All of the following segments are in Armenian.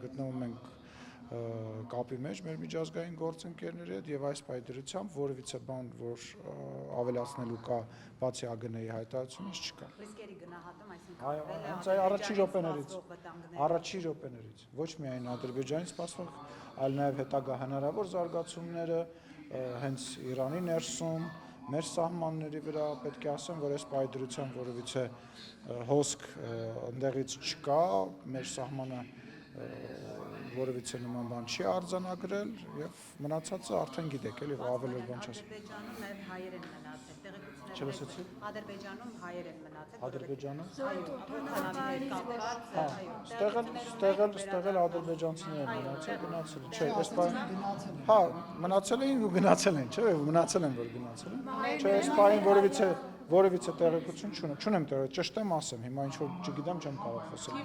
գտնվում ենք կապի մեջ մեր միջազգային գործընկերների հետ եւ այս պայդրությամբ որևիցե բան, որ ավելացնելու կա բացի ԱԳՆ-ի հայտարարությունից չկա։ Ռիսկերի գնահատում, այսինքն հենց այդ առաջին րոպեներից ոչ միայն Ադրբեջանից սպասվող, այլ նաեւ հետագա հնարավոր զարգացումները հենց Իրանի ներսում, մեր սահմանների վրա պետք է ասեմ, որ այս պայդրությամբ որևիցե հոսք ընդեղից չկա, մեր սահմանը որևիցե նման բան չի արձանագրել եւ մնացածը արդեն գիտեք, էլի ավելորդ բան չես։ Ադրբեջանում նաեւ հայեր են մնացել, տեղեկություններ։ Չլսեցի։ Ադրբեջանում հայեր են մնացել։ Ադրբեջանում։ Այո, կապված, այո։ Ստեղել ադրբեջանցիներ են մնացել, չէ, այս բան։ Հա, մնացել էին ու գնացել են, չէ, մնացել են, որ գնացել են։ Չէ, այս բանը որևիցե տեղեկություն չունեմ, ճշտեմ ասեմ, հիմա ինչ որ չգիտեմ, չեմ կարող խոսել։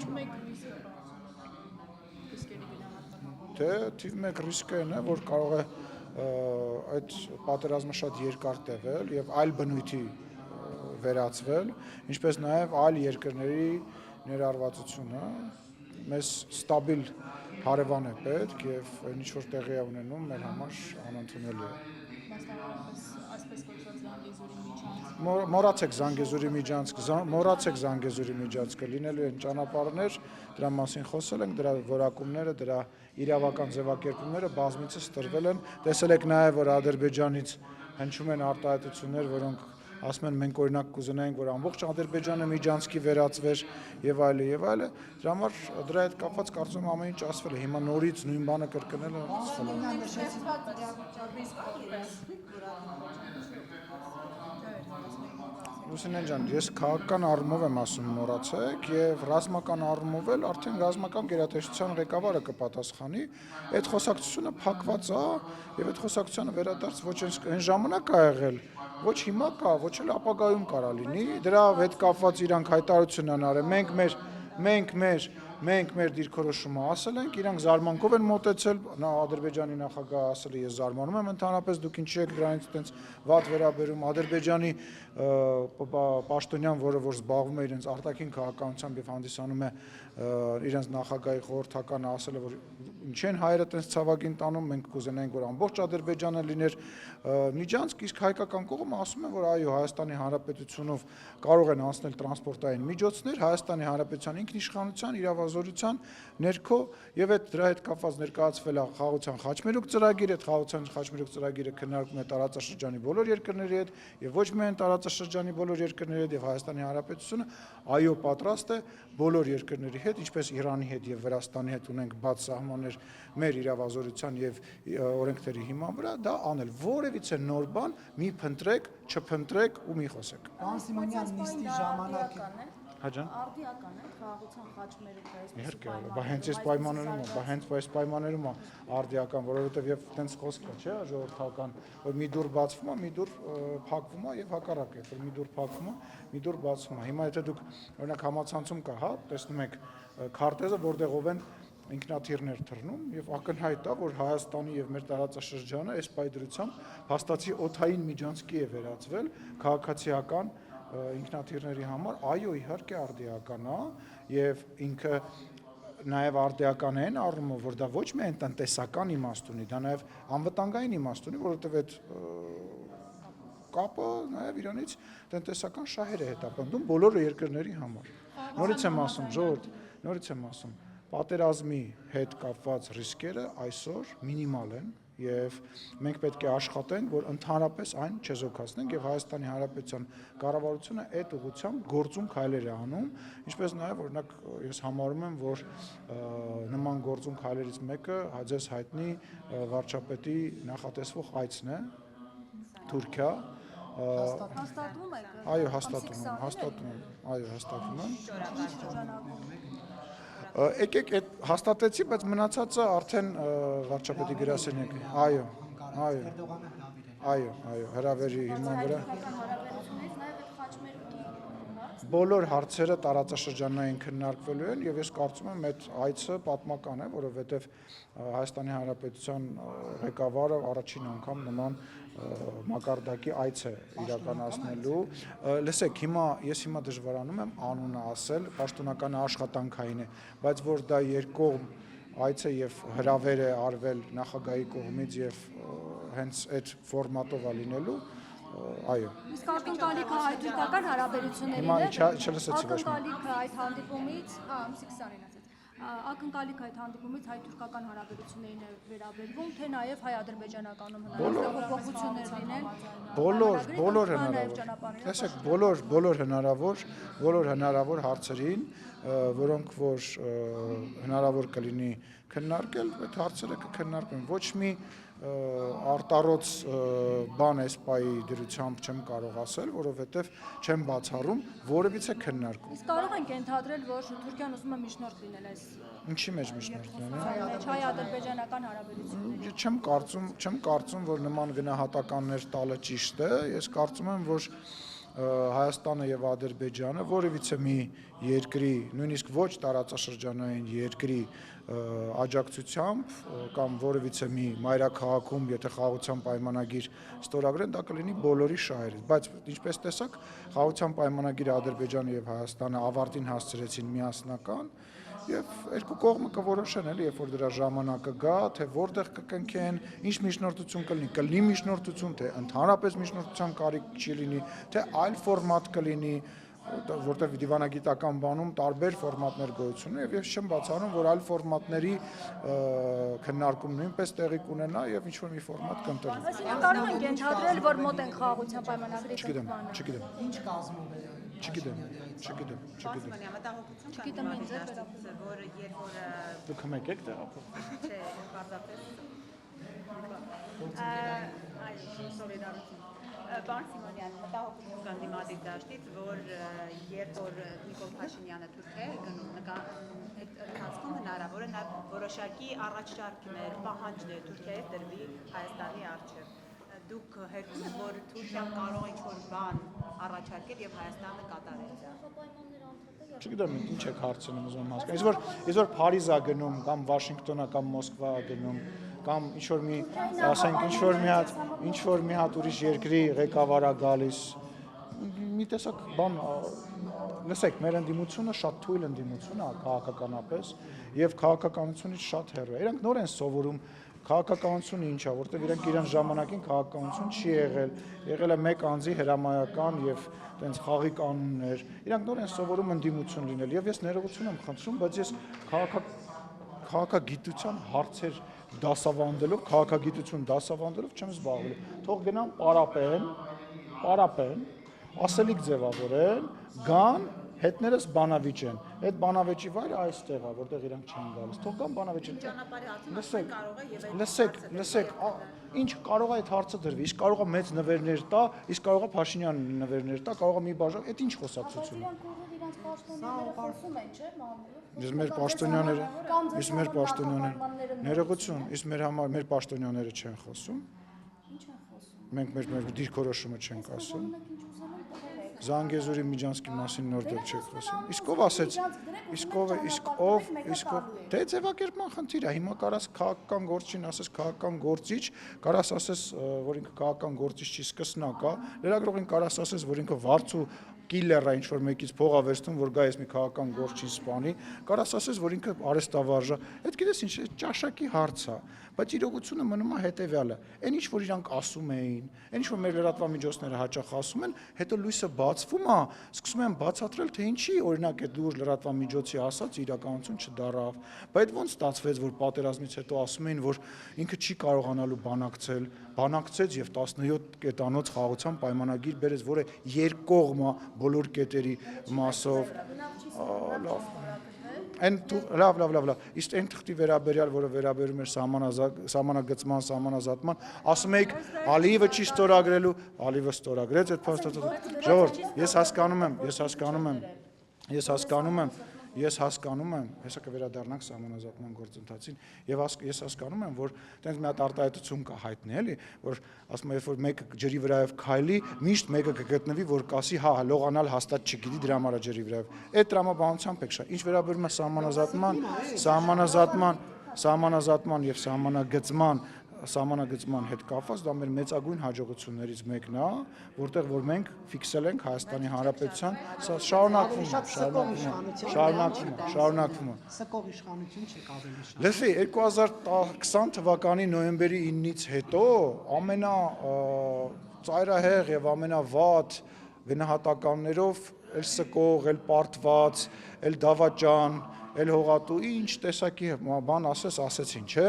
Թիվ 1 ռիսկը այն է, որ կարող է այդ պատերազմը շատ երկար տևել եւ այլ բնույթի վերածվել, ինչպես նաեւ այլ երկրների ներառվածությունը մեզ ստաբիլ հարևան է պետք եւ այն ինչ որ տեղի է ունենում մեր համար անընդունելի է։ Մոռացեք Զանգեզուրի միջանցքը, լինելու են ճանապարհներ, դրա մասին խոսել ենք, դրա որակումները, դրա իրավական ձևակերպումները բազմիցս տրվել են, տեսել եք նաև, որ Ադրբեջանից հնչում են արտահայտություններ, որոնք ասում են մենք օրինակ կուզենայինք, որ ամբողջ Ադրբեջանը միջանցքի վերածվեր եւ այլը, դրա համար դրա հետ կապված կարծում եմ ամեն ինչ ասվել է, հիմա նորից նույն բանը կրկնելը Լուսինեն ջան, ես քաղաքական առումով եմ ասում մոռացեք եւ ռազմական առումով էլ արդեն ռազմական գերատեսչության ղեկավարը կպատասխանի, այդ խոսակցությունը փակված է եւ այդ խոսակցությանը վերադարձ ոչ այն ժամանակ ա եղել, ոչ հիմա կա, ոչ էլ ապագայում կարա լինի, դրա հետ կապված իրանք հայտարարություն են արել, մենք մեր դիրքորոշումը ասել ենք, իրանք զարմանքով են մոտեցել, Ադրբեջանի նախագահը ասել է ես զարմանում եմ ընդհանրապես դուք ինչի եք դրանից այդպես վատ վերաբերում, Ադրբեջանի պաշտոնյան, որը որ զբաղվում է իրենց արտաքին քաղաքականությամբ եւ հանդիսանում է իրենց նախագահի խորհրդականը ասել է, որ ինչ են հայերը այդպես ցավագին տանում, մենք կուզենայինք, որ ամբողջ Ադրբեջանը լիներ միջանցք, իսկ հայկական կողմը ասում է, որ այո, Հայաստանի Հանրապետությունով կարող են անցնել տրանսպորտային միջոցներ, Հայաստանի Հանրապետության ինքնիշխանության, իրավազորության ներքո եւ այդ դրա հետ կապված ներկայացվել է խաղաղության խաչմերուկ ծրագիրը, այդ խաղաղության խաչմերուկ ծրագիրը քննարկվում է տարածաշրջանի բոլոր երկրների հետ եւ ոչ միայն տարածաշրջանի բոլոր երկրների հետ եւ Հայաստանի Հանրապետությունը այո պատրաստ է բոլոր երկրների հետ, ինչպես Իրանի հետ եւ Վրաստանի հետ ունենք բաց սահմաններ մեր իրավազորության եւ օրենքների հիման վրա դա անել որևիցե նոր բան մի փնտրեք, չփնտրեք ու մի խոսեք։ Պարոն Սիմոնյան, նիստի ժամանակ արդիական է խաղաղության խաչմերուկը, Իհարկե, բա հենց այս պայմաններում է արդիական, որովհետև եւ տենց խոսք է, չէ՞, ժողովրդական, որ մի դուր բացվում է, մի դուր փակվում է եւ հակառակը, որ մի դուր փակվում է, մի դուր բացվում է։ Հիմա եթե դուք օրինակ համացանցում կա, հա, տեսնում եք քարտեզը, որտեղով են ինքնաթիռներ թռնում եւ ակնհայտ է, որ Հայաստանի եւ մեր տարածաշրջանը այս պայդրությամբ հաստատի օդային միջանցքի է վերածվել քաղաքացիական ինքնաթիռների համար, այո, իհարկե արդիական է եւ ինքը նաեւ արդիական է այն առումով, որ դա ոչ միայն տնտեսական իմաստ ունի, դա նաեւ անվտանգային իմաստ ունի, որովհետեւ այդ կապը նաեւ Իրանից տնտեսական շահեր է հետապնդում բոլոր երկրների համար։ Նորից եմ ասում, ժողովուրդ, նորից եմ ասում, պատերազմի հետ կապված ռիսկերը այսօր մինիմալ են եւ մենք պետք է աշխատենք, որ ընդհանրապես այն չեզոքացնենք եւ Հայաստանի Հանրապետության կառավարությունը այդ ուղղությամբ գործում քայլեր է անում, ինչպես նաեւ օրինակ ես համարում եմ, որ նման գործում քայլերից մեկը ձեզ հայտնի վարչապետի նախատեսվող այցն է Թուրքիա հաստատվում եք։ Այո, հաստատում եմ։ Եկեք այդ հաստատեցի, բայց մնացածը արդեն վարչապետի գրասենյակի։ Այո, հրավերի հիման վրա։ Բոլոր հարցերը տարածաշրջանային քննարկվելու են եւ ես կարծում եմ այդ այցը պատմական է, որովհետեւ Հայաստանի Հանրապետության ղեկավարը առաջին անգամ նման մակարդակի այց է իրականացնելու։ Լսեք, ես հիմա դժվարանում եմ անունը ասել, պաշտոնական աշխատանքային է, բայց որ դա երկկողմ այց է եւ հրավեր է արվել նախագահի կողմից եւ հենց այդ ֆորմատով է լինելու, այո։ Իսկ ակնկալիքը հայ-թուրքական հարաբերություններին Հիմա է։ չլսեցի ոչ մի։ Ակնկալիքը այդ հանդիպումից, ամսի 20-ին ասած։ Ակնկալիքը այդ հանդիպումից հայ-թուրքական հարաբերություններին է վերաբերվում, թե նաև հայ-ադրբեջանականում հնարավոր փոփոխություններ լինեն։ Բոլոր հնարավոր։ Տեսեք, բոլոր հնարավոր հարցերին, որոնք որ հնարավոր կլինի քննարկել, այդ հարցերը կքննարկվեն։ Ոչ մի արտառոց բան այս պայի դրությամբ չեմ կարող ասել, որովհետև չեմ բացառում որևիցե քննարկում։ Իսկ կարող ենք ենթադրել, որ Թուրքիան ուզում է միջնորդ լինել այս Ինչի մեջ միջնորդ լինել։ հայ-ադրբեջանական հարաբերություններին։ Չեմ կարծում, որ նման գնահատականներ տալը ճիշտ է։ Ես կարծում եմ, որ Հայաստանը եւ Ադրբեջանը որևիցե մի երկրի, նույնիսկ ոչ տարածաշրջանային երկրի աջակցությամբ կամ որևիցե մի մայրաքաղաքում, եթե խաղաղության պայմանագիր ստորագրեն, դա կլինի բոլորի շահերից, բայց ինչպես տեսակ, խաղաղության պայմանագիրը Ադրբեջանը եւ Հայաստանը ավարտին հասցրեցին միասնական եւ երկու կողմը կորոշեն էլի, երբ որ դրա ժամանակը գա, թե որտեղ կկնքեն, ինչ միջնորդություն կլինի միջնորդություն, թե ընդհանրապես միջնորդության կարիք չի լինի, թե այլ ֆորմատ կլինի, որտեղ դիվանագիտական բանում տարբեր ֆորմատներ գոյություն ունեն եւ ես չեմ բացառում, որ այլ ֆորմատների քննարկում նույնպես տեղի կունենա եւ ինչ որ մի ֆորմատ կընտրվի։ Այսինքն կարող ենք ենթադրել, որ մոտ են խաղաղության պայմանագրի կնքմանը։ Չգիտեմ։ Ինչ կազմում է։ Չգիտեմ։ Բացմանի մտահոգություն կա Չգիտեմ, ինձ է որ երբ որ Դուք մեկ եք տեղափոխվել։ չէ, պարզապես Պարոն Սիմոնյան, մտահոգություն կան դիմադիր դաշտից, որ երբ որ Նիկոլ Փաշինյանը Թուրքիա է գնում, այդ ընթացքում հնարավոր է նաև որոշակի առաջարկներ, պահանջներ Թուրքիայից դրվի Հայաստանի առջև։ Դուք հետում եք, որ Թուրքիան կարող է ինչ-որ բան առաջարկել եւ Հայաստանը կատարել դա։ Չգիտեմ ինչ եք հարցնում ուզում հասկանալ։ Իսկ որ Փարիզ է գնում կամ Վաշինգտոն է կամ Մոսկվա է գնում կամ ինչ որ մի, ասենք, ինչ որ մի հատ ուրիշ երկրի ղեկավար է գալիս, մի տեսակ բան, լսեք, մեր ընդդիմությունը շատ թույլ ընդդիմություն է քաղաքականապես եւ քաղաքականությունից շատ հեռու է։ Իրանք նոր են սովորում քաղաքականությունը ինչ է, որտեղ իրենք իրենց ժամանակին քաղաքականություն չի եղել է մեկ անձի հրամայական եւ տենց խաղի կանոններ։ Իրանք նոր են սովորում ընդդիմություն լինել եւ ես ներողություն եմ խնդրում, բայց ես քաղաքագիտության հարցեր դասավանդելով, քաղաքագիտություն դասավանդելով չեմ զբաղվել։ Թող գնան պարապեն, ասելիք ձևավորեն, գան, հետներս բանավիճեն։ Այդ բանավեճի վայրը այստեղ է, որտեղ իրանք չեն գալիս։ Թող գան բանավեճեն։ Լսեք, ինչ կարող է այդ հարցը դրվի, իսկ կարող է մեծ նվերներ տա, իսկ կարող է Փաշինյան նվերներ տա, կարող է մի բաժան, այդ ինչ խոսակցություն է։ Իսկ մեր պաշտոնյաները, ներողություն, իսկ մեր պաշտոնյաները չեն խոսում։ Մենք մեր դիրքորոշումը չենք ասում։ Զանգեզուրի Միջանցքի մասին նոր դեպք չեք խոսում։ Իսկ ով ասեց, դե ձևակերպման խնդիր է, հիմա կարաս քաղաքական գործչին ասես քաղաքական գործիչ, կարաս ասես, որ ինքը քաղաքական գործիչ չի, սկսնակ է, լրագրողին կարաս ասես, որ ինքը վարձու կիլլեր է ինչ-որ մեկից փող է վերցնում, որ գա ես մի քաղաքական գործչին սպանի, կարաս ասես, որ ինքը արեստավարժ է, այդ գիտես ինչ, ճաշակի հարց է, բայց իրողությունը մնում է հետևյալը, այն ինչ որ իրանք ասում էին, այն ինչ որ մեր լրատվամիջոցները հաճախ ասում են, հետո լույսը բացվում է, սկսում են բացատրել, թե ինչի, օրինակ այդ լուրջ լրատվամիջոցի ասած իրականություն չդարավ, բայց ոնց ստացվեց, որ պատերազմից հետո ասում էին, որ ինքը չի կարողանալու բանակցեց եւ 17 կետանոց խաղաղության պայմանագիր բերեց, որը երկկողմ բոլոր կետերի մասով, լավ, իսկ այն թղթի վերաբերյալ, որը վերաբերում էր սահմանագծման, սահմանազատման, ասում եք Ալիևը չի ստորագրելու, Ալիևը ստորագրեց այդ փաստաթղթը, ժողովուրդ, ես հասկանում եմ, հեսա կվերադառնանք սահմանազատման գործընթացին, եւ ես հասկանում եմ, որ տենց մի հատ արտահայտություն կա հայտնի, էլի, որ ասում է, երբ որ մեկը ջրի վրայով քայլի, միշտ մեկը կգտնվի, որ կասի, հա, լողանալ հաստատ չգիտի, դրա համար է ջրի վրայով։ Այդ տրամաբանությամբ եք շատ։ Ինչ վերաբերում է սահմանազատման եւ սահմանագծման սահմանագծման հետ կապված դա մեր մեծագույն հաջողություններից մեկն է, որտեղ որ մենք ֆիքսել ենք Հայաստանի Հանրապետության, սա շարունակվում է։ Սկող իշխանություն չեք ավելի շատ։ Լսի, 2020 թվականի նոյեմբերի 9-ից հետո ամենածայրահեղ եւ ամենավատ գնահատականներով էլ սկող, էլ պարտված, էլ դավաճան, էլ հողատու ինչ տեսակի բան ասեցին, չէ՞։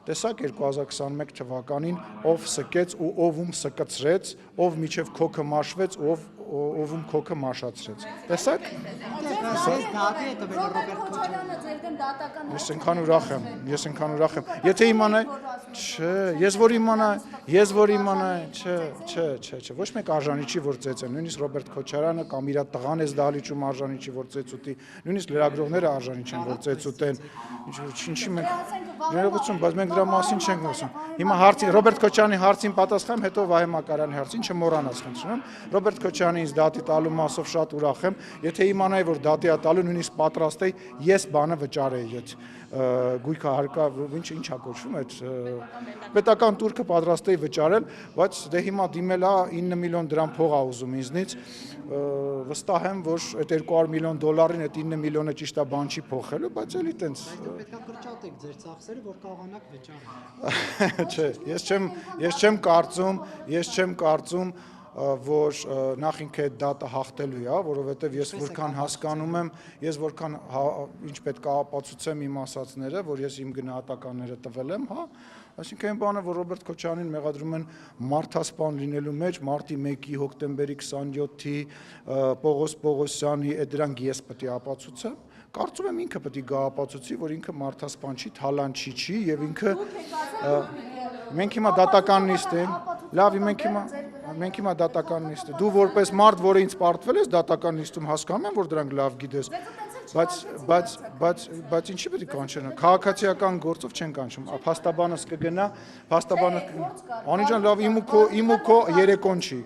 Տեսակ 2021 թվականին ով սկեց ու ով սկծրեց, ով միջև քոքը մաշվեց, ով քոքը մաշացրեց։ Տեսակ։ Ես այնքան ուրախ եմ։ Եթե իմանայի, չէ, ես որ իմանայի, չէ, ոչ մեկ արժանի չի որ ծեծեն, նույնիսկ Ռոբերտ Քոչարյանը կամ իր տղան էս դահլիճում արժանի չի որ ծեծ ուտի, նույնիսկ լրագրողները արժանի չեն որ ծեծ ուտեն։ Ինչի մենք ներողություն, բայց մենք դրա մասին չենք խոսում։ Հիմա Ռոբերտ Քոչարյանի հարցին պատասխանեմ, հետո Վահե Մակարյանի հարցին չմոռանաս, խնդրում։ Ռոբերտ Քոչարյանի ինձ դատի տալու մասով շատ ուրախ եմ։ Եթե իմանայի, որ դատի է տալու, նույնիսկ պատրաստ էի, ես բանը վճարեի այդ գույքը հարկա, ինչա կոչվում այդ պետական турքը պատրաստ էի վճարել, բայց դե հիմա դիմել է 9 միլիոն դրամ փող ա ուզում ինձնից, վստահ եմ, որ այդ 200 միլիոն դոլարին այդ 9 միլիոնը ճիշտ է բան չի փոխելու, բայց էլի տենց։ Պետք է կրճատեք ձեր ծախսերը, որ կարողանաք վճարել։ Չէ, ես չեմ կարծում, որ նախ ինքը այդ դատը հաղթելու է, որովհետև ես որքան հասկանում եմ, ես որքան ինչ պետք է ապացուցեմ իմ ասածները, որ ես իմ գնահատականները տվել եմ, հա, այսինքն այն բանը, որ Ռոբերտ Քոչարյանին մեղադրում են մարդասպան լինելու մեջ, մարտի 1-ի, հոկտեմբերի 27-ի, Պողոս Պողոսյանի, այդ դրանք ես պետք է ապացուցեմ, կարծում եմ ինքը պետք է գա ապացուցի, որ ինքը մարդասպան չի, թալանչի չի եւ ինքը մենք հիմա դատական նիստ ենք, լավ, մենք հիմա դատական նիստ ենք, դու որպես մարդ, որը ինձ պարտվել ես դատական նիստում հասկանում եմ, որ դրանք լավ գիտես, բայց ինչի պետք է կանչեն, քաղաքացիական գործով չեն կանչում, փաստաբանս կգնա, անիջան լավ, իմ ու քո երեկոն չի,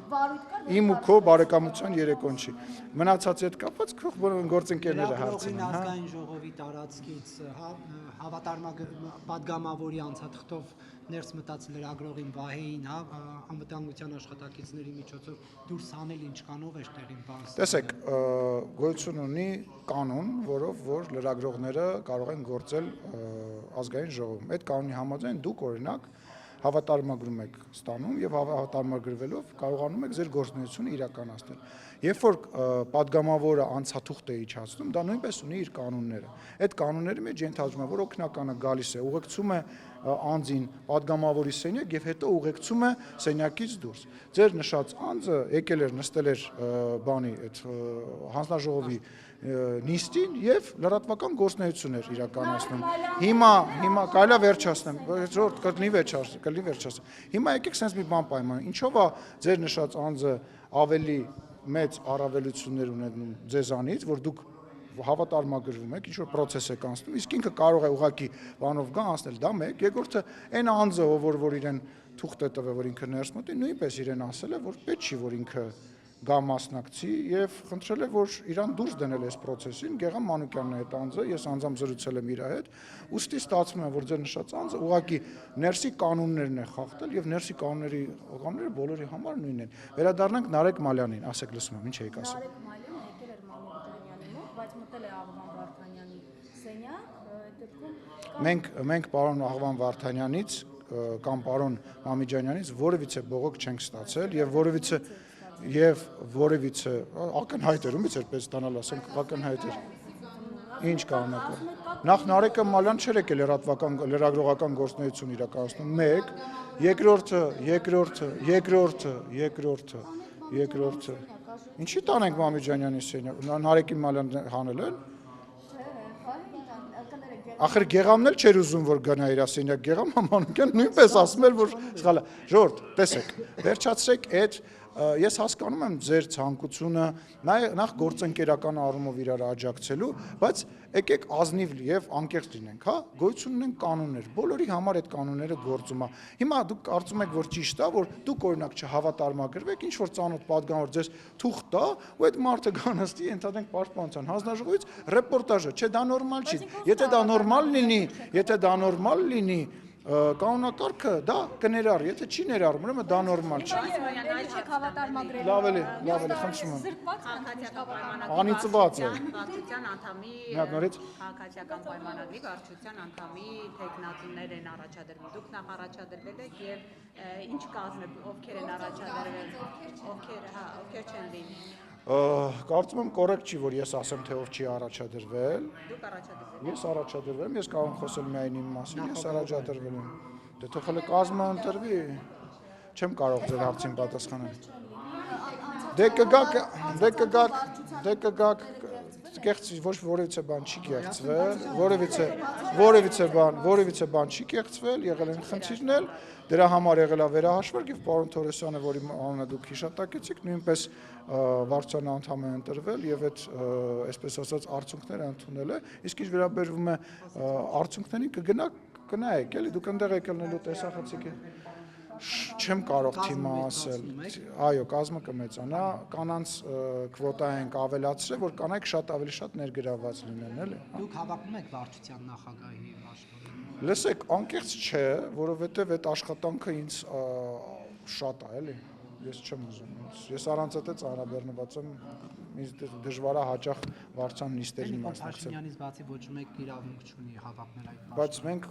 իմ ու քո բարեկամության երեկոն չի, մնացած հետ կապված գործընկերները հարցին, հա։ Ազգային ժողովի տարածքից պատգամավորի անցաթղթով ներս մտած լրագրողին Վահեին, հա, անվտանգության աշխատակիցների միջոցով դուրս հանել ինչքանով էր տեղին բան։ Տեսեք, գոյություն ունի կանոն, որով որ լրագրողները կարող են գործել ազգային ժողովում։ Այդ կանոնի համաձայն դուք օրինակ հավատարմագրում եք ստանում եւ հավատարմագրվելով կարողանում եք ձեր գործունեությունը իրականացնել։ Երբ որ պատգամավորը անցաթուղթ է իջացնում, դա նույնպես ունի իր կանոնները։ Այդ կանոնների մեջ ենթադրում է, որ օգնականը գալիս է, ուղեկցում է անձին պատգամավորի սենյակ եւ հետո ուղեկցում է սենյակից դուրս։ Ձեր նշած անձը եկել էր նստել էր բանի այդ հանձնաժողովի նիստին եւ լրատվական գործունեություն էր իրականացնում։ Հիմա կարելի է վերջացնեմ, ժողովուրդ կլինի վերջացնեմ։ Հիմա եկեք sense մի բան պայման, ինչով է ձեր նշած անձը ավելի մեծ առավելություններ ունենում ձեզանից, որ դուք հավատարմագրվում եք, ինչ որ process եք անցնում, իսկ ինքը կարող է ուղղակի բանով գա անցնել, դա մեկ, երկրորդը այն անձը, որ իրեն թուղթ է տվել, որ ինքը ներս մտի, նույնպես իրեն ասել է, որ պետք չի, որ ինքը գա մասնակցի եւ խնդրել է, որ իրան դուրս դնել այս process-ին, Գեգամ Մանուկյանն է այդ անձը, ես անձամբ զրուցել եմ իր հետ, ուստի ստացվում է, որ ձեր նշած անձը ուղղակի ներսի կանոններն է խախտել եւ ներսի կանոնները բոլորի համար նույնն են։ Վերադառնանք Նարեկ Մալյանին, ասեք լսում եմ, ինչ եք ասում։ Նարեկ Մալյանը եկել էր Մամիկյանի մոտ, բայց մտել է Աղվան Վարդանյանի սենյակ, այդ դեպքում մենք պարոն Աղվան Վարդանյանից կամ պարոն Մամիկյանից որևիցե բողոք չենք ստացել եւ որևիցե ակնհայտ էր, ումից էր պես ստանալ, ասենք ակնհայտ էր։ Ինչ կանոնակը։ Նախ Նարեկը Մալյան չէր եկել լրագրողական գործունեություն իրականացնում, մեկ, երկրորդը։ Ինչի տանենք Մամիկյանի սենյակ, Նարեկին Մալյան հանել են։ Ախր Գեգամն էլ չէր ուզում որ գնա իր սենյակ, Գեգամ Մանուկյան նույնպես ասում էր որ սխալ է։ Ժողովուրդ, տեսեք, վերջացրեք այդ ես հասկանում եմ ձեր ցանկությունը նախ գործընկերական առումով իրար աջակցելու, բայց եկեք ազնիվ եւ անկեղծ լինենք, հա, գոյություն ունեն կանոններ, բոլորի համար այդ կանոնները գործում է։ Հիմա դուք կարծում եք, որ ճիշտ է, որ դուք օրինակ չհավատարմագրվեք, ինչ որ ծանոթ պատգամավոր ձեզ թուղթ տա, ու այդ մարդը գանստի ընդհանրենք պաշտպանության հանձնաժողովից ռեպորտաժը, չէ, դա նորմալ չի։ Եթե դա նորմալ լինի, կանոնակարգը դա կներառ, եթե չի ներառում, ուրեմն դա նորմալ չի։ Չեք հավատարմագրել։ Լավ էլի, խնդրում եմ։ Զրկված Քաղաքացիական պայմանագրի Անիծված է։ վարչության անդամի Մի հատ նորից։ քաղաքացիական պայմանագրի վարչության անդամի տեխնատուներ են առաջադրվել։ Դուք նախ առաջադրվել եք եւ ինչ կազմը ովքեր են առաջադրվել, ովքեր չեն լինի։ Կարծում եմ կոռեկտ չի, որ ես ասեմ, թե ով չի առաջադրվել։ Դուք առաջադրվել Ես առաջադրվել եմ, ես կարող եմ խոսել միայն իմ մասին, ես առաջադրվել եմ։ Դե թող հələ կազմը ընտրվի, չեմ կարող ձեր հարցին պատասխանել։ Դե կգաք, կեղծ ոչ որևիցե բան չի կեղծվել, որևիցե բան չի կեղծվել, եղել են խնդիրներ, դրա համար եղել է վերահաշվարկ եւ պարոն Թորոսյանը, որի անունը դուք հիշատակեցիք, նույնպես վարչության անդամ է ընտրվել եւ այդ այսպես ասած արդյունքները ընդունել է, իսկ ինչ վերաբերվում է արդյունքներին կգնայեք, էլի դուք այնտեղ եկելնելու տեսախցիկ է։ Չեմ կարող թիմը ասել, այո, կազմը կմեծանա, կանանց քվոտա ենք ավելացրել, որ կանայք շատ ավելի շատ ներգրավված լինեն, էլի։ Դուք հավակնում եք վարչության նախագահի աշխատանքը։ Լսեք, անկեղծ չէ, որովհետև այդ աշխատանքը ինձ շատ է, էլի։ Ես չեմ ուզում։ Ես առանց այդ ծանրաբեռնված եմ, ինձ դժվար է հաճախ վարչության նիստերին մասնակցել։ Փաշինյանից բացի ոչ մեկ իրավունք չունի հավակնել այդ Բայց մենք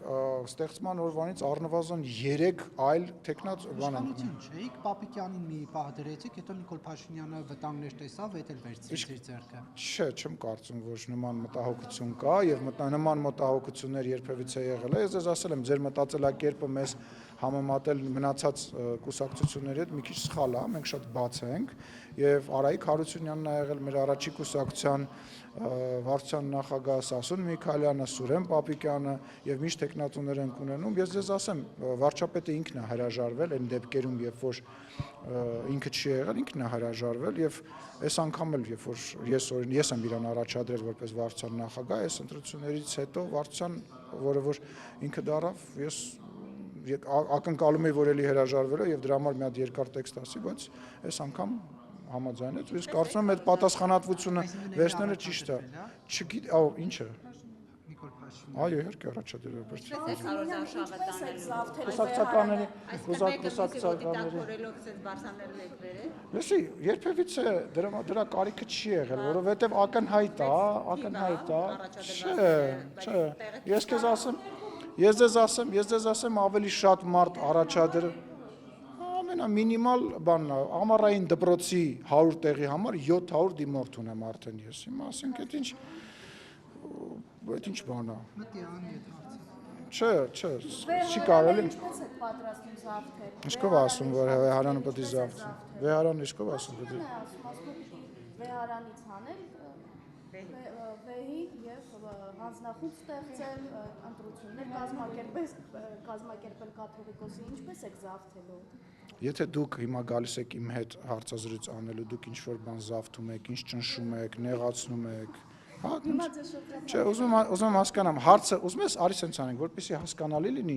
ստեղծման օրվանից առնվազն 3 այլ տեխնաց բան ենք։ չէիք, Պապիկյանին մի պահ դրեցիք, հետո Նիկոլ Փաշինյանը վտանգներ տեսավ, էդ էլ վերցրեց իր ձեռքը։ Չէ, չեմ կարծում, որ նման մտահոգություն կա եւ նման մտահոգություններ երբևիցե եղել է։ Ես ձեզ ասել եմ, ձեր մտածելակերպը մեզ համեմատել մնացած կուսակցությունների հետ մի քիչ սխալ է, մենք շատ բաց ենք եւ Արայիկ Հարությունյանն ա եղել մեր առաջի կուսակցության վարչության նախագահ Սասուն Միքայելյանը, Սուրեն Պապիկյանը եւ միշտ տեխնատուներ են ունենում։ Ես ձեզ ասեմ, վարչապետը ինքն է հրաժարվել այն դեպքերում, երբ որ ինքը չի եղել, ինքն է հրաժարվել եւ այս անգամ էլ երբ որ ես եմ իրան առաջադրել որպես վարչության նախագահ, այս ընտրություններից հետո վարչության, որը որ ինքը դարավ, ես ակնկալում էի, որ էլի հրաժարվել է եւ դրա համար մի հատ երկար տեքստ ասի, բայց այս անգամ համաձայնեց, ես կարծում եմ այդ պատասխանատվությունը վերցնելը ճիշտ է։ Չգիտեմ, ահա ինչը։ Նիկոլ Փաշինյանը։ Այո, իհարկե առաջադրել բայց։ Կուսակցականների Լսի, երբևիցե դրա կարիքը չի եղել, որովհետև ակնհայտ է, չէ, ես ձեզ ասեմ ավելի շատ մարդ առաջադրել ամենամինիմալ բանն է, ամառային դպրոցի 100 տեղի համար 700 դիմորդ ունեմ արդեն ես, հիմա ասենք այդ ինչ բան է։ Մտի անիդ հարցը։ Չէ, չի կարելի։ Ինչպես եք պատրաստում զավթել։ Ինչքով ասում, որ Վեհարանը պետք է զավթի։ Վեհարանը ինչքով ասում պետք է։ Վեհարանից հանել վեհի եւ հանձնախումբ ստեղծել, ընտրություններ կազմակերպել կաթողիկոսի, ինչպես եք զավթելու։ Եթե դուք հիմա գալիս եք իմ հետ հարցազրույց անելու, դուք ինչ որ բան զավթում եք, ինչ ճնշում եք, նեղացնում եք, հա, չէ, ուզում եմ հասկանամ, հարցը ուզում ես արի սենց անենք, որպեսզի հասկանալի լինի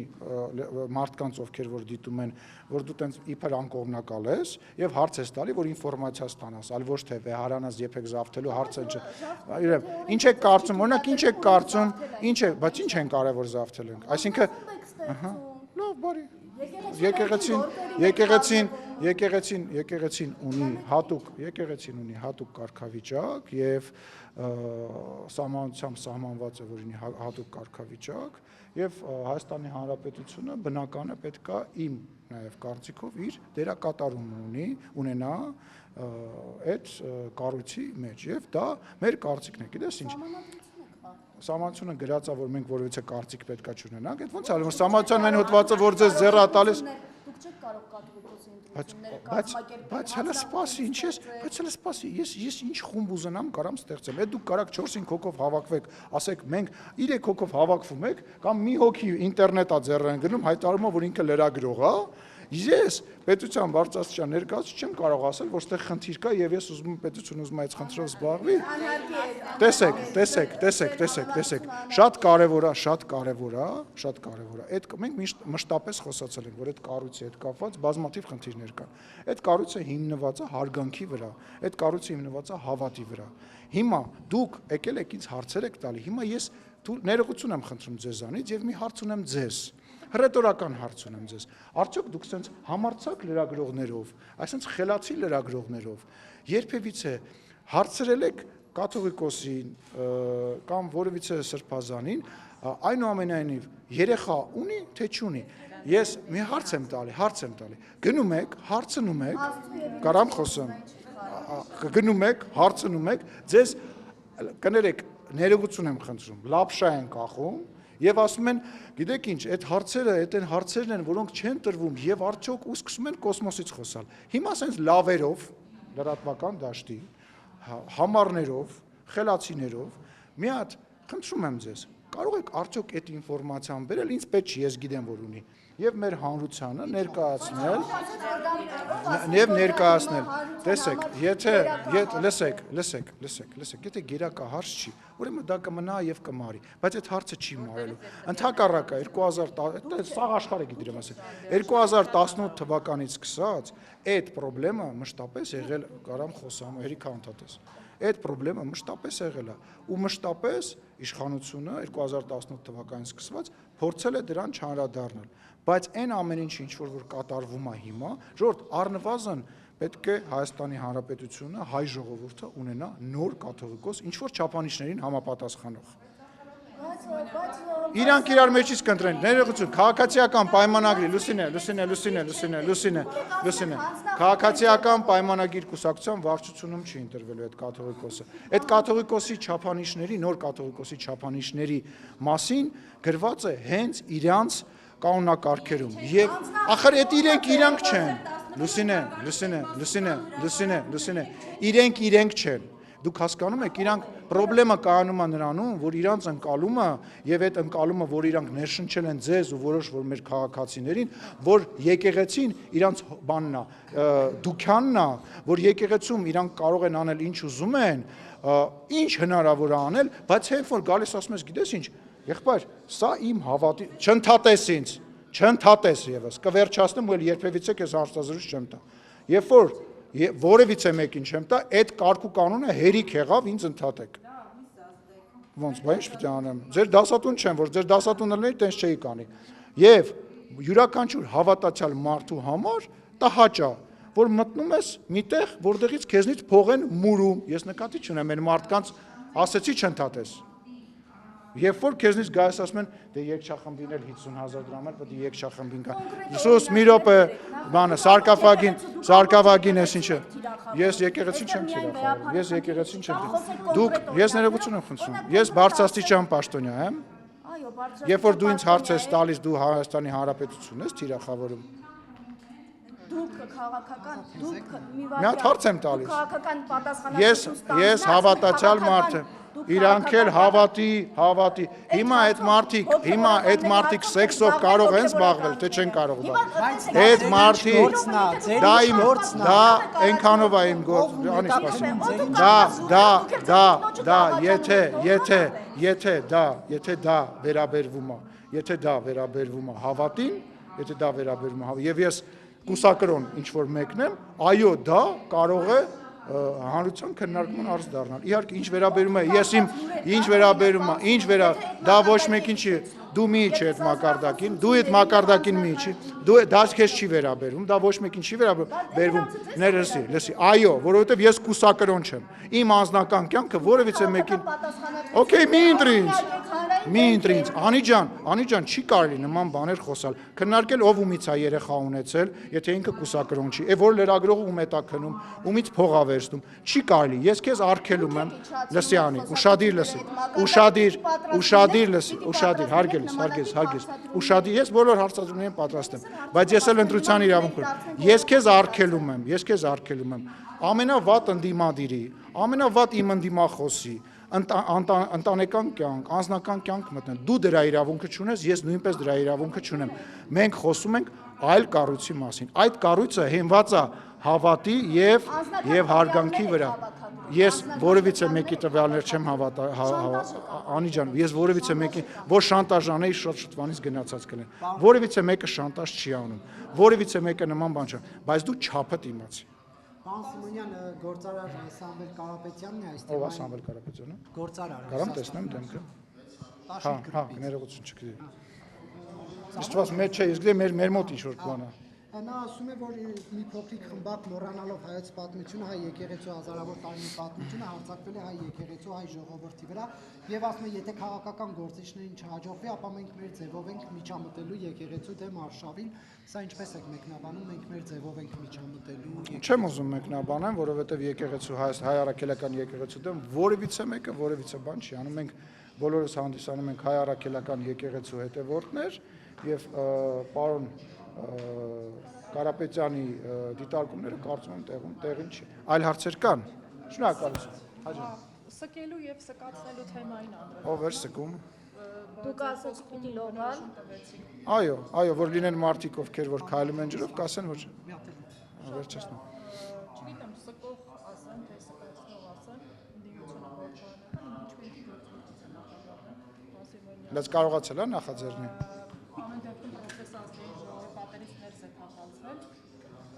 մարդկանց, ովքեր որ դիտում են, որ դու տենց իբր անկողմնակալ ես եւ հարց ես տալի, որ ինֆորմացիա ստանաս, այլ ոչ թե Վեհարանից երբ եք զավթելու հարցը չէ։ Ինչ եք կարծում, օրինակ ինչ եք կարծում, բայց ինչ են կարևոր զավթել ենք, այսինքն, ահա, լավ, բարի Եկեղեցին ունի հատուկ կարգավիճակ եւ սահմանությամբ սահմանված է, որ ունի հատուկ կարգավիճակ եւ Հայաստանի Հանրապետությունը բնական է պետքա իմ նաեւ կարծիքով իր դերակատարումը ունենա այդ կառույցի մեջ եւ դա մեր կարծիքն է, գիտես ինչ Սահմանությունը գրած է, որ մենք որևիցե կարծիք պետքա չունենանք, այդ ոնց է, որ սահմանության այն հոդվածը, որ ձեզ ձեռա տալիս Դուք չեք կարող կաթողիկոսի ընտրությունները կազմակերպել։ Բայց հələ սպասի, ինչ ես, բայց հələ սպասի, ես ինչ խումբ ուզենամ կարամ ստեղծեմ։ Այդ դուք կարաք 4-5 հոգով հավաքվեք, ասեք մենք 3 հոգով հավաքվում եք, կամ մի հոգի ինտերնետա ձեռեն գնում, հայտարարում է, որ ինքը լրագրող է։ Ես պետության բարձրաստիճան ներկայացուցիչ չեմ կարող ասել, որ այդտեղ խնդիր կա եւ ես ուզում եմ պետությունը ուզում է այդ խնդրով զբաղվի։ Տեսեք, շատ կարեւոր է։ Այդ մենք մշտապես խոսացել ենք, որ այդ կառույցի հետ կապված բազմաթիվ խնդիրներ կան։ Այդ կառույցը հիմնված է հարգանքի վրա, այդ կառույցը հիմնված է հավատի վրա։ Հիմա դուք եկել եք ինձ հարցեր եք տալի, հիմա ես ներողություն եմ խնդրում ձեզանից եւ մի հարց ունեմ ձեզ։ հռետորական հարց ունեմ ձեզ։ Արդյոք դուք sense համարցակ լրագրողներով, այսինքն խելացի լրագրողներով երբևիցե հարցրել եք կաթողիկոսին կամ որևիցե սրբազանին, այնուամենայնիվ երեխա ունի թե չունի։ Ես մի հարց եմ տալի։ Գնում եք, հարցնում եք, կարամ խոսեմ։ Գնում եք, հարցնում եք, ձեզ կներեք, ներողություն եմ խնդրում, լապշա են կախում եւ ասում են, գիտեք ինչ, այդ հարցերն են, որոնք չեն տրվում եւ արդյոք ու սկսում են կոսմոսից խոսալ։ Հիմա ասենց լավերով, լրատվական դաշտի, համարներով, խելացիներով, մի հատ խնդրում եմ ձեզ, կարող եք արդյոք այդ ինֆորմացիան բերել, ինձ պետք չի, ես գիտեմ որ ունի, եւ մեր հանրությանը ներկայացնել, տեսեք, լսեք, եթե գերակա հարց չի, ուրեմն դա կմնա եւ կմարի, բայց այդ հարցը չի մարելու։ Ընդհակառակը 2010, սաղ աշխարհը գիտեմ ասել, 2018 թվականից սկսած այդ խնդրեմը մշտապես եղել, կարամ խոսամ, հերիքա ընդհատես։ Այդ խնդրեմը մշտապես եղել է ու մշտապես իշխանությունը 2018 թվականից սկսված փորձել է դրան չանդրադառնալ, բայց այն ամեն ինչ որ կատարվում է հիմա, ժողովուրդ առնվազն պետք է Հայաստանի Հանրապետությունը, հայ ժողովուրդը ունենա նոր կաթողիկոս, ինչ որ չափանիշներին համապատասխանող։ Իրանք իրար մեջից կընտրեն, ներողություն, քաղաքացիական պայմանագրի, լուսինե, քաղաքացիական պայմանագիր կուսակցության վարչությունում չի ընտրվելու այդ կաթողիկոսը։ Այդ կաթողիկոսի չափանիշների, նոր կաթողիկոսի չափանիշների մասին գրված է հենց իրանց կանոնակարգերում։ Եվ ախր այդ իրանք չեն։ Լուսինե, իրենք չեն։ Դուք հասկանում եք, իրանք խնդրեմը կայանում է նրանում, որ իրանց ընկալումը եւ այդ ընկալումը, որ իրանք ներշնչել են ձեզ ու որոշ որ մեր քաղաքացիներին, որ եկեղեցին իրանց բանն է, դուքյանն է, որ եկեղեցում իրանք կարող են անել ինչ ուզում են, ինչ հնարավոր է անել, բայց երբ որ գալիս ասում ես, գիտես ինչ, եղբայր, սա իմ հավատի, չընդհատես եւս, կվերջացնեմ ու երբևիցե քեզ հարցազրույց չեմ տա։ Երբ որ որևիցե մեկին չեմ տա, այդ կարգու կանոնը հերիք եղավ, ինձ ընդհատեք։ Ոնց, բա ինչ պիտի անեմ։ Ձեր դասատուն չեմ, որ ձեր դասատունը լինի, տենց չէի կանի։ Եվ յուրաքանչյուր հավատացյալ մարդու համար տհաճ է, որ մտնում ես միտեղ, որտեղից քեզնից փող են մուրում։ Ես նկատի չունեմ, այն մարդկանց ասեցի չընդհատես։ Երբ որ քեզնից գայս ասում են, դե երկչախմբին էլ 50,000 դրամ էլ պետք է երկչախմբին կա։ Սուս մի րոպե, բանը, սարկավագին էս ինչը։ Ես եկեղեցին չեմ թիրախավորում։ Ես եկեղեցին չեմ թիրախավորում։ Դուք, ես ներողություն եմ խնդրում։ Ես բարձրաստիճան պաշտոնյա եմ։ Այո, բարձրաստիճան։ Երբ որ դու ինձ հարց ես տալիս, դու Հայաստանի Հանրապետությունն ես թիրախավորում։ Դուք քաղաքական, դուք մի Մի հատ հարց եմ տալիս։ քաղաքական պատասխանատվություն Ես հավատացյալ մարդ եմ։ Իրանք էլ հավատի։ Հիմա այդ մարդիկ սեքսով կարող են զբաղվել, թե չեն կարող զբաղվել։ Այդ մարդիկ դա այնքանով է իմ գործը, անի սպասի։ Եթե դա վերաբերվում է հավատին, եւ ես կուսակրոն ինչ որ մեկն եմ, այո, դա կարող է հանրության քննարկման արժ դառնալ։ Իհարկե, դա ոչ մեկին չի, դու մի չի այդ մակարդակին, դու այդ մակարդակին մի չի, դա քեզ չի վերաբերվում, դա ոչ մեկին չի վերաբերվում, լսի, այո, որովհետև ես կուսակրոն չեմ, իմ անձնական կյանքը որևիցե մեկին, օքեյ, մի ընտրի ինձ, Անիջան, չի կարելի նման բաներ խոսալ, քննարկել ով ումից է երեխա ունեցել, եթե ինքը կուսակրոն չի, որ լրագրողը ում է տա քնում, ումից փող ա վերցնում, չի կարելի, ես քեզ արգելում եմ, լսի անի, ուշադիր լսի, հարգես, ես բոլոր հարցադրումներին պատրաստ եմ, բայց ես էլ ընտրության իրավունք ունեմ, ես քեզ արգելում եմ, ամենավատ ընդդիմադիրի, ամենավատ իմ ընդդիմախոսի, ընտանեկան կյանք, անձնական կյանք մտնել, դու դրա իրավունքը չունես, ես նույնպես դրա իրավունքը չունեմ, մենք խոսում ենք այլ կառույցի մասին, այդ կառույցը հենված է հավատի եւ հարգանքի վրա, ես որևիցե մեկի տվյալներ չեմ Անիջան, ես որևիցե մեկի, որ շանտաժ անեի շուտվանից գնացած կլեն, որևիցե մեկը շանտաժ չի անում, որևիցե մեկը նման բան չի, բայց դու չափդ իմացի։ Պարոն Սիմոնյան, գործարար Սամվել Կարապետյանն է այս թեմային։ Ով է Սամվել Կարապետյանը։ Գործարար։ Կարամ տեսնեմ դեմքը։ Հա, ներողություն չգիտի։ Իստված մեջ չէ, իսկ դե մեր մոտ ինչ որ բան է։ Նա ասում է, որ մի փոքրիկ խմբակ մոռանալով հայոց պատմությունը, հայ եկեղեցու հազարավոր տարի պատմությունը հարձակվել է հայ եկեղեցու, հայ ժողովրդի վրա եւ ասում է, եթե քաղաքական գործիչներին չհաջողվի, ապա մենք մեր ձևով ենք միջամտելու եկեղեցու դեմ արշավին, սա ինչպես եք մեկնաբանում, մենք մեր ձևով ենք միջամտելու։ Չեմ ուզում մեկնաբանեմ, որովհետեւ եկեղեցու հայ առաքելական եկեղեցու դեմ որևիցե մեկը որևիցե բան չի անում, մենք բոլորս հանդիսանում ենք հայ առաքելական եկեղեցու հետևորդներ եւ պարոն Կարապետյանի դիտարկումները կարծում եմ տեղին չի։ Այլ հարցեր կան։ Շնորհակալություն։ Սկելու եւ սկացնելու թեմային անդրադառնալու։ Ով էր սկում։ Դուք ասաց պիտի լողալ։ Այո, որ լինեն մարդիկ, ովքեր որ քայլում են ջրով, կասեն որ վերջացնում։ Չգիտեմ, սկող ասեն, թե սկացնող ասեն, դիմությունը գործողական ինչ-որ գործողություն նախաձեռնել։ Լաց կարողացել է նախաձեռնել։ Ամեն դեպքում պրոցեսանցների ժողովի պատերից ներս է թափանցվել։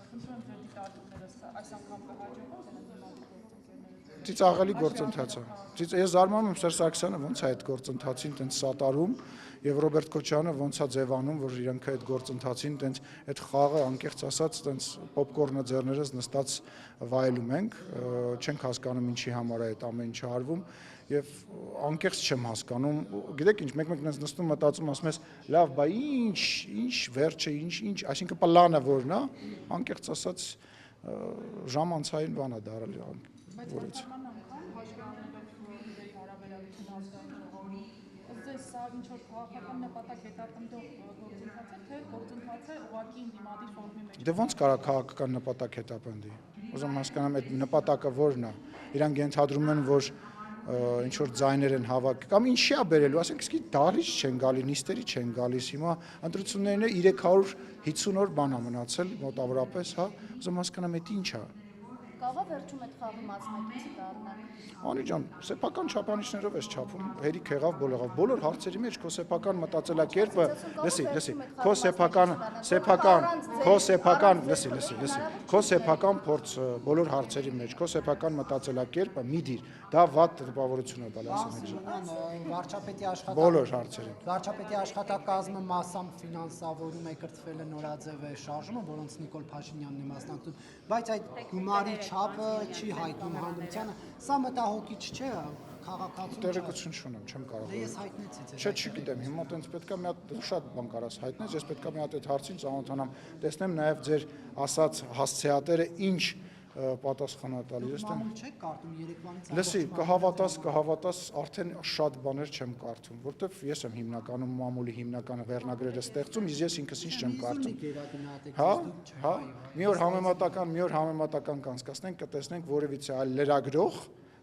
Խնդրում եմ ձեր դիտարկումները այս անգամ կհաջողվի դիմադրի գործընկերները։ Ծիծաղելի գործընթաց է։ Ես զարմանում եմ Սերժ Սարգսյանը ոնց է այդ գործընթացին տենց սատարում եւ Ռոբերտ Քոչյանը ոնց է ձևանում, որ իրանք այդ գործընթացին տենց այդ խաղը անկեղծ ասած տենց պոպկորնը ձեռներս նստած վայելում ենք, չենք հասկանում ինչի համար է այդ ամեն ինչը արվում եւ անկեղծ չեմ հասկանում։ Գիտեք ինչ, մեկ-մեկ նստում մտածում ասում ես, լավ, բա ինչ վերջը, ինչ, այսինքն պլանը որն է, անկեղծ ասած ժամանցային բան է դարել որից։ Սա ինչ որ քաղաքական նպատակ հետապնդող գործընթաց է, թե գործընթաց է ուղղակի դիմադի ֆորմի մեջ։ Դե ո՞նց կարա քաղաքական նպատակ հետապնդի։ Ուզում հասկանամ այդ նպատակը որն է։ Իրանք ենթադրում են, որ ինչ որ ձայներ են հավաք կամ ինչի է բերելու, ասենք իսկի դարից չեն գալի, նիստերի չեն գալիս, հիմա ընտրություններն է 350 օր բան է մնացել մոտավորապես, հա, ուզում հասկանամ այդ ինչ է։ Կաղա վերջում այդ խաղի մասնակիցը դառնալ։ Անի ջան, սեփական չափանիշներով ես չափում, հերիք եղավ բոլոր հարցերի մեջ քո սեփական մտածելակերպը, լսի, քո սեփական փորձը բոլոր հարցերի մեջ, քո սեփական մտածելակերպը մի դիր, դա վատ տպավորություն է բալասում Վարչապետի բոլոր հարցերին։ Վարչապետի աշխատակազմը massամբ ֆինանսավորում է կրթվել է նորաձև է շարժումը, որոնց Նիկոլ Փաշինյանն է մասնակցում, բայց այդ գումարի չափը չի հայտնում հանրությանը, սա մտահոգիչ չէ, քաղաքացու Տեղեկություն չունեմ, չեմ կարող։ Ես հայտնեցի ձեզ։ Չէ, չգիտեմ, հիմա տենց պետքա մի հատ շատ բան կարաս հայտնես, ես պետքա մի հատ այդ հարցին ծանոթանամ, տեսնեմ նաև ձեր ասած հասցեատերը ինչ պատասխան է տալիս, ես տեմ։ Չեք կարդում Երևանից։ Լսի, կհավատաս, արդեն շատ բաներ չեմ կարդում, որովհետև ես եմ հիմնականում մամուլի հիմնական վերնագրերը ստեղծում, իսկ ես ինքս ինչ չեմ կարդում։ Հա, մի օր համեմատական կանցկացնենք, կտեսնենք որևիցե այլ լրագրող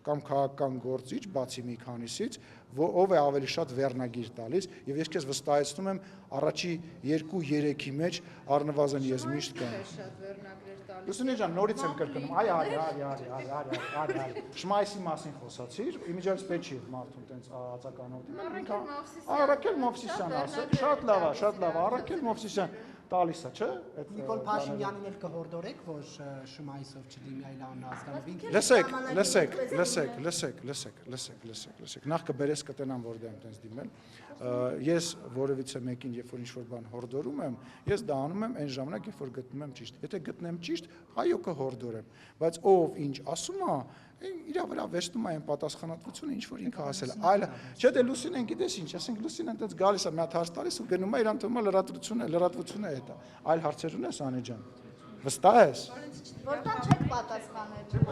կամ քաղաքական գործիչ, բացի մի քանիսից, ով է ավելի շատ վերնագիր տալիս, եւ ես քեզ վստահեցնում եմ, առաջի 2-3-ի մեջ առնվազն ես միշտ կամ Լուսինե ջան, նորից եմ կրկնում, արի, Շմայսի մասին խոսացիր, իմիջիայլս պետք չի մարդուն տենց ածականով։ Արաքել Մովսիսյան ասել, շատ լավ, Արաքել Մովսիսյան տալիս է, չէ՞։ Նիկոլ Փաշինյանին էլ կհորդորեք, որ Շմայսով չլինի այլ անհասկանալի։ Լսեք, նախ կբերես կտենամ, որ դա եմ տենց դիմել։ Ես որևիցե մեկին, երբ որ ինչ-որ բան հորդորում եմ, ես դա անում եմ այն ժամանակ, երբ որ գտնում եմ ճիշտ։ Եթե գտնեմ ճիշտ, այո կհորդորեմ, բայց ով ինչ ասում է, իր վրա վեստում է այն պատասխանատվությունը, ինչ որ ինքը ասել է։ Այլ չէ, դե Լուսինեն գիտես ինչ, ասենք Լուսինեն այդպես գալիս է, մի հատ հարց տալիս ու գնում է, իրան թվում է լրատվությունը է դա։ Այլ հարցեր ունես Անի ջան։ Վստահ ես։ Որտեղ չեք պատասխանել։ Դու